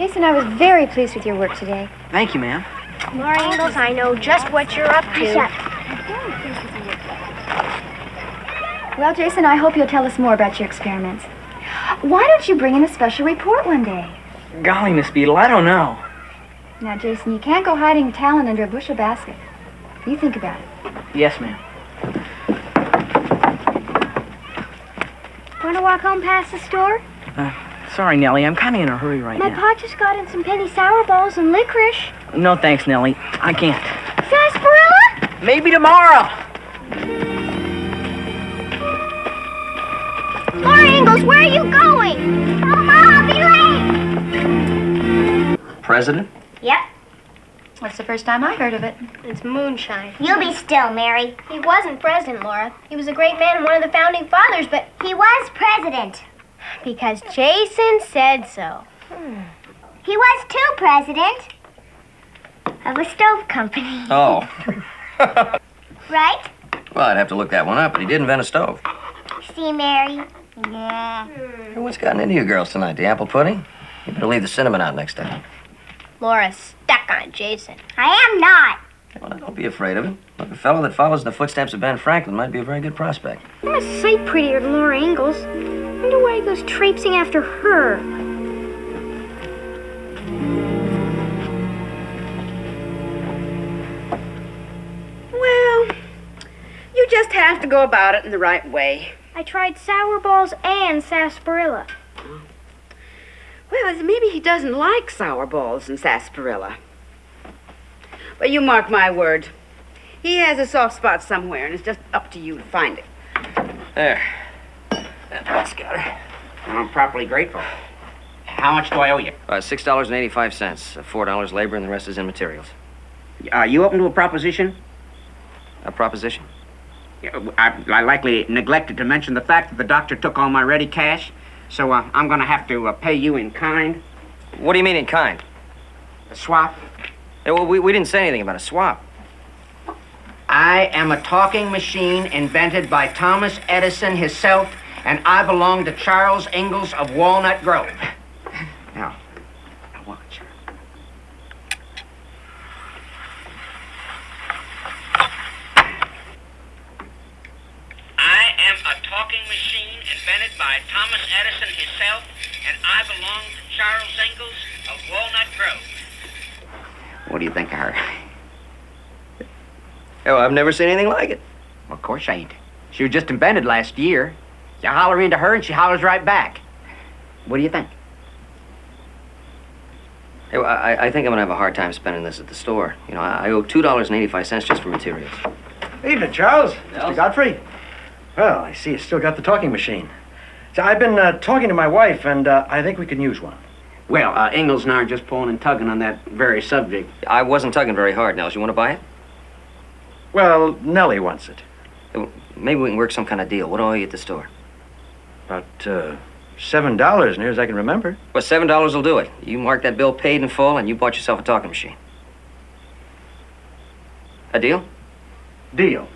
Jason, I was very pleased with your work today. Thank you, ma'am. Laura Ingalls, I know just what you're up to. Well, Jason, I hope you'll tell us more about your experiments. Why don't you bring in a special report one day? Golly, Miss Beadle, I don't know. Now, Jason, you can't go hiding your talent under a bushel basket. You think about it. Yes, ma'am. Want to walk home past the store? Sorry, Nellie, I'm kind of in a hurry right My now. pa just got in some penny sour balls and licorice. No, thanks, Nellie. I can't. Sarsaparilla? Maybe tomorrow. Laura Ingalls, where are you going? Mama, I'll be late. President? Yep. That's the first time I heard of it. It's moonshine. You be still, Mary. He wasn't president, Laura. He was a great man and one of the founding fathers, but... He was president. Because Jason said so. He was too, president. Of a stove company. Oh. Right? Well, I'd have to look that one up, but he did invent a stove. See, Mary? Yeah. Hey, what's gotten into you girls tonight? The apple pudding? You better leave the cinnamon out next time. Laura's stuck on Jason. I am not. Well, now, don't be afraid of him. Look, a fellow that follows in the footsteps of Ben Franklin might be a very good prospect. I'm a sight prettier than Laura Ingalls. I wonder why he goes traipsing after her. Well, you just have to go about it in the right way. I tried sour balls and sarsaparilla. Well, maybe he doesn't like sour balls and sarsaparilla. But you mark my word. He has a soft spot somewhere, and it's just up to you to find it. There. That's got her. I'm properly grateful. How much do I owe you? $6.85. $4 labor, and the rest is in materials. Are you open to a proposition? A proposition? I likely neglected to mention the fact that the doctor took all my ready cash, so I'm going to have to pay you in kind. What do you mean in kind? A swap. Yeah, well, we didn't say anything about a swap. I am a talking machine invented by Thomas Edison himself, and I belong to Charles Ingalls of Walnut Grove. Now watch. I am a talking machine invented by Thomas Edison himself, and I belong to Charles Ingalls of Walnut Grove. What do you think of her? Oh, I've never seen anything like it. Of course I ain't. She was just invented last year. You holler into her and she hollers right back. What do you think? Hey, well, I think I'm gonna have a hard time spending this at the store. You know, I owe $2.85 just for materials. Evening, Charles. Mr. Godfrey. Well, I see you still got the talking machine. So I've been talking to my wife, and I think we can use one. Well, Ingalls and I are just pulling and tugging on that very subject. I wasn't tugging very hard, Nels. You want to buy it? Well, Nellie wants it. Maybe we can work some kind of deal. What do I owe you at the store? About $7, near as I can remember. Well, $7 will do it. You mark that bill paid in full, and you bought yourself a talking machine. A deal? Deal.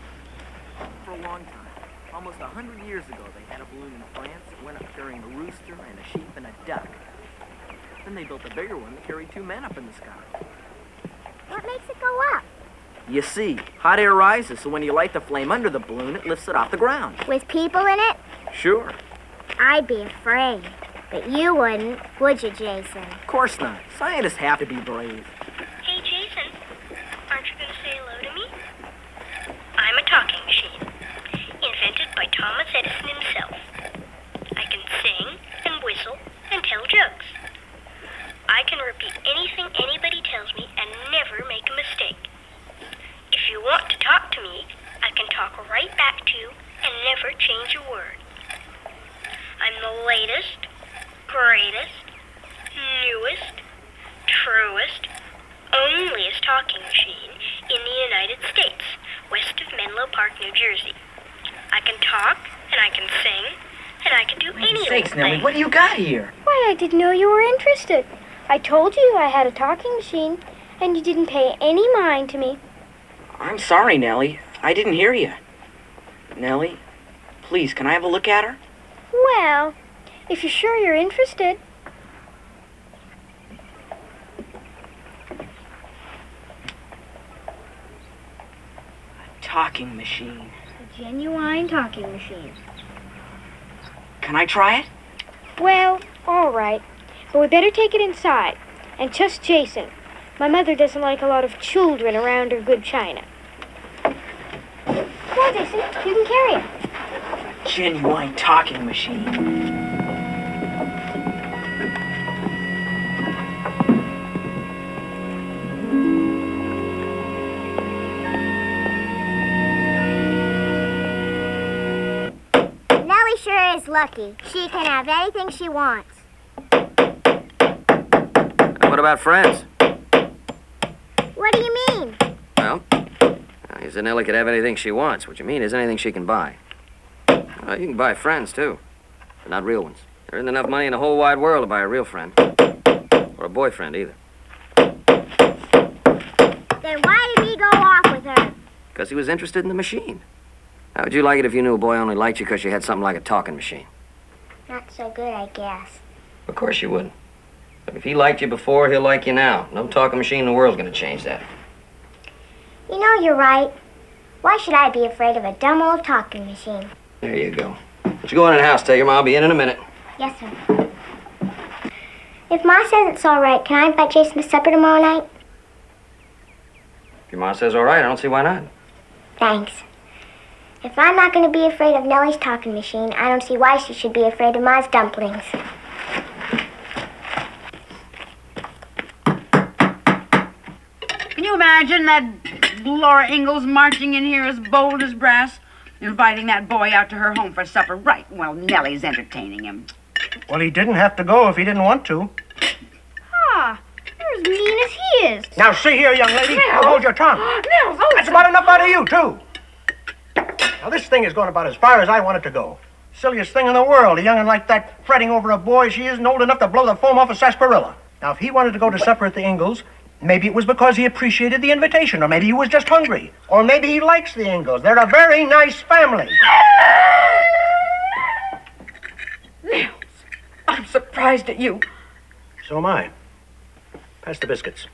For a long time, almost 100 years ago, they had a balloon in France that went up carrying a rooster and a sheep and a duck. Then they built a bigger one that carried 2 men up in the sky. What makes it go up? You see, hot air rises, so when you light the flame under the balloon, it lifts it off the ground. With people in it? Sure. I'd be afraid. But you wouldn't, would you, Jason? Of course not. Scientists have to be brave. Hey, Jason, aren't you going to say hello to me? I'm a talking machine, invented by Thomas Edison himself. I can sing and whistle and tell jokes. I can repeat anything anybody tells me and never make a mistake. If you want to talk to me, I can talk right back to you and never change a word. I'm the latest, greatest, newest, truest, onlyest talking machine in the United States, west of Menlo Park, New Jersey. I can talk, and I can sing, and I can do any Sakes, old Nellie, thing. what do you got here? Why, I didn't know you were interested. I told you I had a talking machine, and you didn't pay any mind to me. I'm sorry, Nellie. I didn't hear you. Nellie, please, can I have a look at her? Well, if you're sure you're interested. talking machine. A genuine talking machine. Can I try it? Well, all right. But we better take it inside. And just Jason. My mother doesn't like a lot of children around her good china. Come on, Jason. You can carry it. A genuine talking machine. Nellie sure is lucky. She can have anything she wants. What about friends? What do you mean? Well, you said Nellie could have anything she wants. What you mean is anything she can buy. Well, you can buy friends, too. But not real ones. There isn't enough money in the whole wide world to buy a real friend. Or a boyfriend, either. Then why did he go off with her? Because he was interested in the machine. How would you like it if you knew a boy only liked you because you had something like a talking machine? Not so good, I guess. Of course you wouldn't. But if he liked you before, he'll like you now. No talking machine in the world's going to change that. You know, you're right. Why should I be afraid of a dumb old talking machine? There you go. But you go in the house. Tell your Ma I'll be in a minute. Yes, sir. If Ma says it's all right, can I invite Jason to supper tomorrow night? If your Ma says all right, I don't see why not. Thanks. If I'm not going to be afraid of Nellie's talking machine, I don't see why she should be afraid of Ma's dumplings. Can you imagine that Laura Ingalls marching in here as bold as brass, inviting that boy out to her home for supper right while Nellie's entertaining him? Well, he didn't have to go if he didn't want to. Ah, you're as mean as he is. Now, see here, young lady. Now, hold your tongue. Nell, That's about enough out of you, too. Now, this thing is going about as far as I want it to go. Silliest thing in the world, a young'un like that fretting over a boy she isn't old enough to blow the foam off a sarsaparilla. Now, if he wanted to go to supper at the Ingalls, maybe it was because he appreciated the invitation, or maybe he was just hungry, or maybe he likes the Ingalls. They're a very nice family. Nels, I'm surprised at you. So am I. Pass the biscuits.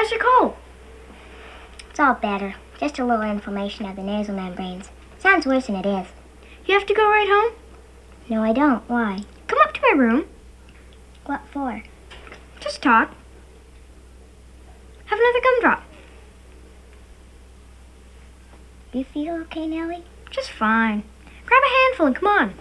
How's your cold? It's all better. Just a little inflammation of the nasal membranes. Sounds worse than it is. You have to go right home? No, I don't. Why? Come up to my room. What for? Just talk. Have another gumdrop. You feel okay, Nellie? Just fine. Grab a handful and come on.